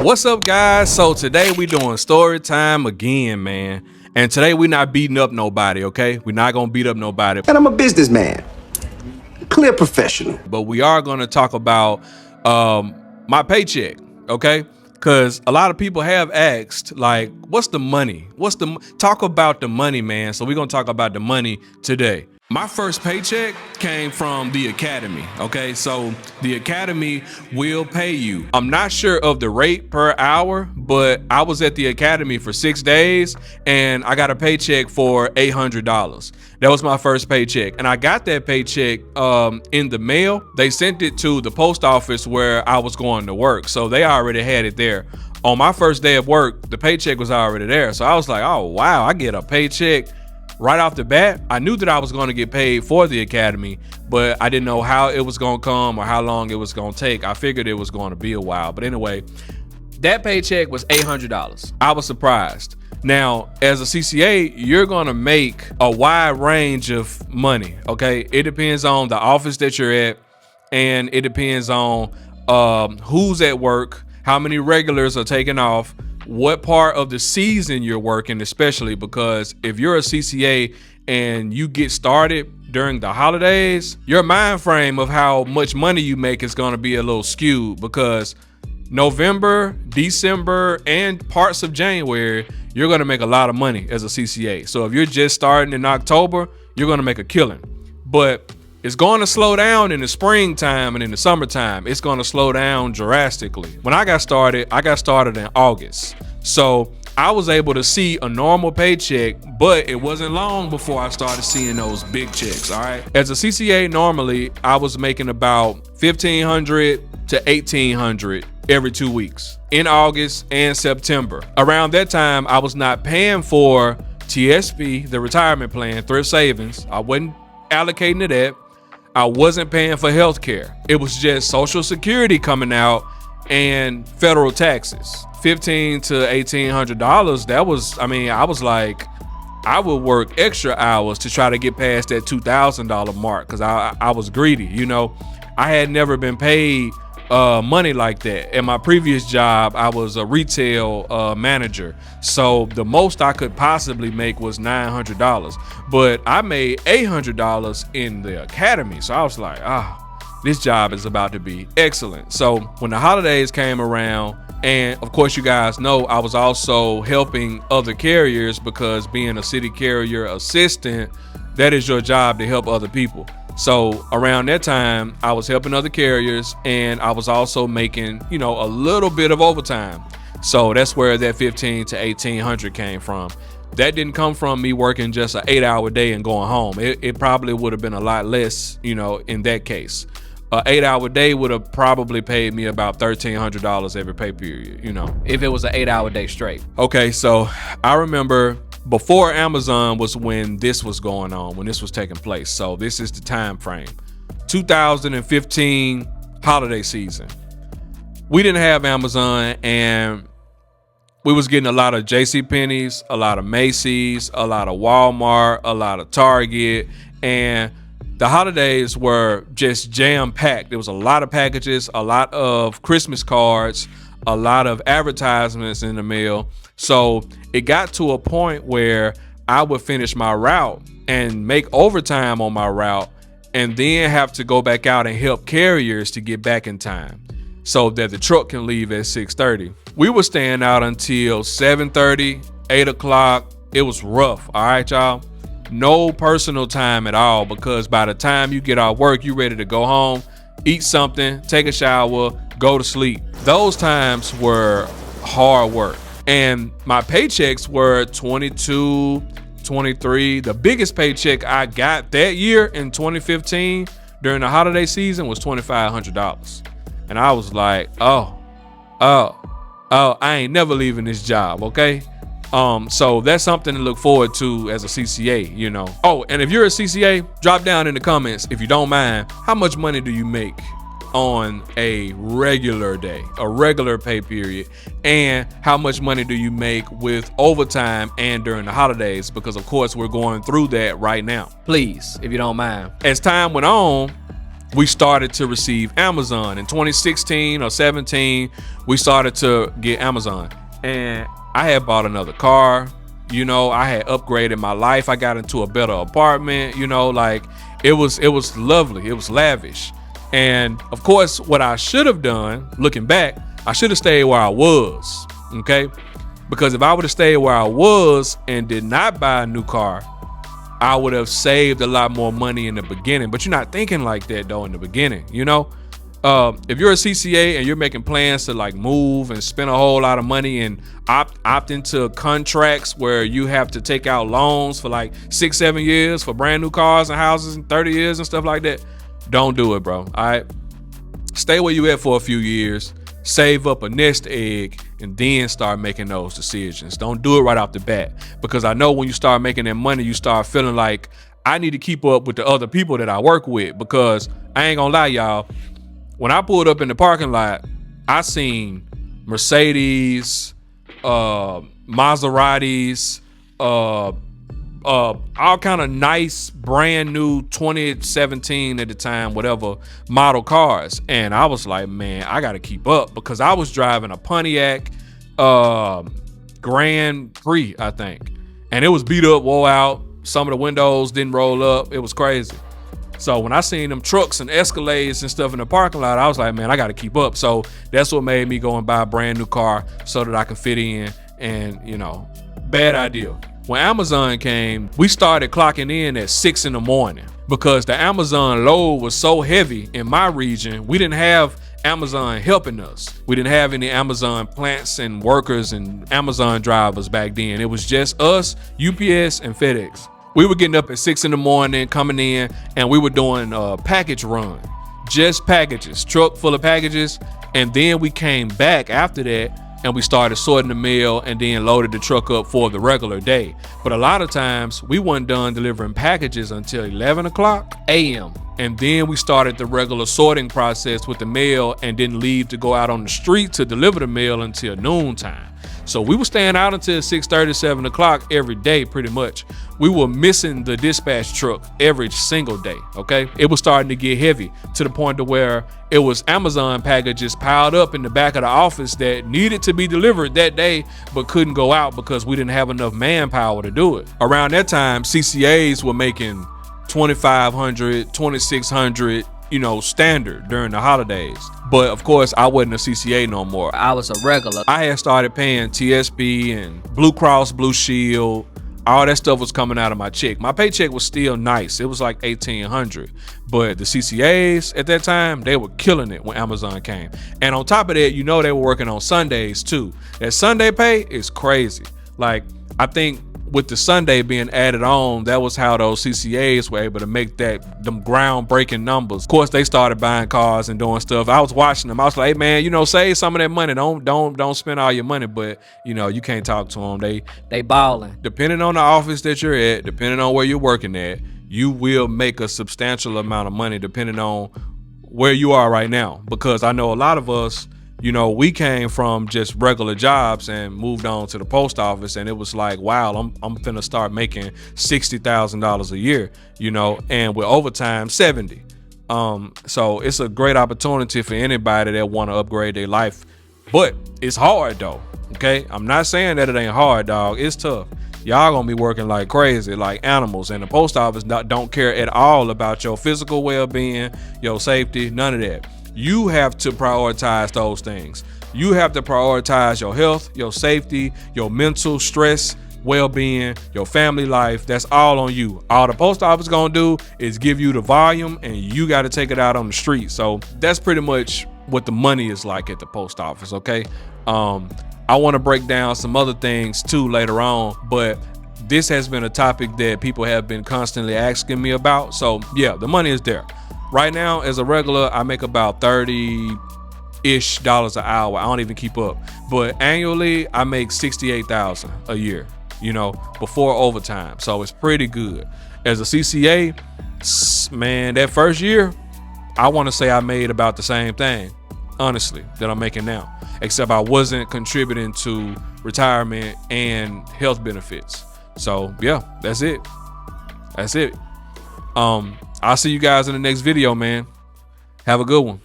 What's up, guys? So today we doing story time again, man. And today we not beating up nobody, okay? We're not gonna beat up nobody. And I'm a businessman, clear professional. But we are gonna talk about my paycheck, okay? Because a lot of people have asked, like, what's the money? Talk about the money, man. So we're gonna talk about the money today. My first paycheck came from the academy, okay? So the academy will pay you. I'm not sure of the rate per hour, but I was at the academy for 6 days and I got a paycheck for $800. That was my first paycheck. And I got that paycheck in the mail. They sent it to the post office where I was going to work. So they already had it there. On my first day of work, the paycheck was already there. So I was like, oh, wow, I get a paycheck right off the bat. I knew that I was going to get paid for the academy, but I didn't know how it was going to come or how long it was going to take. I figured it was going to be a while. But anyway, that paycheck was $800. I was surprised. Now, as a CCA, you're going to make a wide range of money, okay? It depends on the office that you're at, and it depends on who's at work, how many regulars are taking off, what part of the season you're working, especially because if you're a CCA and you get started during the holidays, your mind frame of how much money you make is going to be a little skewed because November, December, and parts of January, you're going to make a lot of money as a CCA. So if you're just starting in October, you're going to make a killing. But it's going to slow down in the springtime and in the summertime. It's going to slow down drastically. When I got started in August. So I was able to see a normal paycheck, but it wasn't long before I started seeing those big checks, all right? As a CCA, normally I was making about $1,500 to $1,800 every 2 weeks in August and September. Around that time, I was not paying for TSP, the retirement plan, thrift savings. I wasn't allocating to that. I wasn't paying for health care. It was just Social Security coming out and federal taxes. $1,500 to $1,800. That was, I was like, I would work extra hours to try to get past that $2,000 mark because I was greedy, you know. I had never been paid money like that. At my previous job, I was a retail manager. So the most I could possibly make was $900. But I made $800 in the academy. So I was like, this job is about to be excellent. So when the holidays came around, and of course you guys know I was also helping other carriers because being a city carrier assistant, that is your job to help other people. So around that time, I was helping other carriers and I was also making, a little bit of overtime. So that's where that $1,500 to $1,800 came from. That didn't come from me working just an 8-hour day and going home. It probably would have been a lot less, in that case. An 8-hour day would have probably paid me about $1,300 every pay period, if it was an 8-hour day straight. Okay, so I remember before Amazon was when this was going on, when this was taking place. So this is the time frame. 2015 holiday season. We didn't have Amazon and we was getting a lot of JCPenney's, a lot of Macy's, a lot of Walmart, a lot of Target, and the holidays were just jam-packed. There was a lot of packages, a lot of Christmas cards, a lot of advertisements in the mail. So it got to a point where I would finish my route and make overtime on my route and then have to go back out and help carriers to get back in time so that the truck can leave at 6:30. We were staying out until 7:30, 8 o'clock. It was rough. All right, y'all. No personal time at all because by the time you get off work, you ready to go home, eat something, take a shower, go to sleep. Those times were hard work. And my paychecks were 22, 23. The biggest paycheck I got that year in 2015 during the holiday season was $2,500. And I was like, oh, I ain't never leaving this job, okay? So that's something to look forward to as a CCA, Oh, and if you're a CCA, drop down in the comments, if you don't mind, how much money do you make on a regular day, a regular pay period, and how much money do you make with overtime and during the holidays? Because of course we're going through that right now. Please, if you don't mind. As time went on, we started to receive Amazon. In 2016 or 17, we started to get Amazon. And I had bought another car. You know, I had upgraded my life. I got into a better apartment. You know, like it was lovely. It was lavish. And of course, what I should have done, looking back, I should have stayed where I was. Okay. Because if I would have stayed where I was and did not buy a new car, I would have saved a lot more money in the beginning. But you're not thinking like that though in the beginning, you know? If you're a CCA and you're making plans to like move and spend a whole lot of money and opt into contracts where you have to take out loans for like 6-7 years for brand new cars and houses and 30 years and stuff like that, don't do it, bro. All right. Stay where you at for a few years, save up a nest egg, and then start making those decisions. Don't do it right off the bat, because I know when you start making that money, you start feeling like I need to keep up with the other people that I work with, because I ain't gonna lie, y'all. When I pulled up in the parking lot, I seen Mercedes, Maseratis, all kind of nice, brand new 2017 at the time, whatever model cars. And I was like, man, I got to keep up, because I was driving a Pontiac Grand Prix, I think. And it was beat up, wore out. Some of the windows didn't roll up. It was crazy. So when I seen them trucks and Escalades and stuff in the parking lot, I was like, man, I got to keep up. So that's what made me go and buy a brand new car so that I can fit in. And, you know, bad idea. When Amazon came, we started clocking in at 6 in the morning because the Amazon load was so heavy in my region. We didn't have Amazon helping us. We didn't have any Amazon plants and workers and Amazon drivers back then. It was just us, UPS, and FedEx. We were getting up at 6 in the morning, coming in, and we were doing a package run. Just packages, truck full of packages. And then we came back after that and we started sorting the mail and then loaded the truck up for the regular day. But a lot of times we weren't done delivering packages until 11 o'clock a.m. And then we started the regular sorting process with the mail and didn't leave to go out on the street to deliver the mail until noontime. So we were staying out until 6:30, 7 o'clock every day, pretty much. We were missing the dispatch truck every single day, okay? It was starting to get heavy to the point to where it was Amazon packages piled up in the back of the office that needed to be delivered that day, but couldn't go out because we didn't have enough manpower to do it. Around that time, CCAs were making $2,500, $2,600, you know, standard during the holidays. But of course, I wasn't a CCA no more. I was a regular. I had started paying TSP and Blue Cross Blue Shield. All that stuff was coming out of my check. My paycheck was still nice. It was like $1,800. But the CCAs at that time, they were killing it when Amazon came. And on top of that, you know, they were working on Sundays too. That Sunday pay is crazy. Like, I think with the Sunday being added on, that was how those CCAs were able to make them groundbreaking numbers. Of course, they started buying cars and doing stuff. I was watching them. I was like, hey, man, you know, save some of that money. Don't spend all your money. But, you know, you can't talk to them. They balling. Depending on the office that you're at, depending on where you're working at, you will make a substantial amount of money depending on where you are right now. Because I know a lot of us, you know, we came from just regular jobs and moved on to the post office, and it was like, wow, I'm finna start making $60,000 a year, you know, and with overtime, 70. So it's a great opportunity for anybody that want to upgrade their life, but it's hard though. Okay, I'm not saying that it ain't hard, dog. It's tough. Y'all gonna be working like crazy, like animals, and the post office don't care at all about your physical well-being, your safety, none of that. You have to prioritize those things. You have to prioritize your health, your safety, your mental stress, well-being, your family life. That's all on you. All the post office gonna do is give you the volume, and you got to take it out on the street. So that's pretty much what the money is like at the post office. Okay. I want to break down some other things too later on, but this has been a topic that people have been constantly asking me about. So yeah, the money is there. Right now, as a regular, I make about $30-ish an hour. I don't even keep up. But annually, I make $68,000 a year, you know, before overtime. So it's pretty good. As a CCA, man, that first year, I want to say I made about the same thing, honestly, that I'm making now. Except I wasn't contributing to retirement and health benefits. So yeah, that's it. I'll see you guys in the next video, man. Have a good one.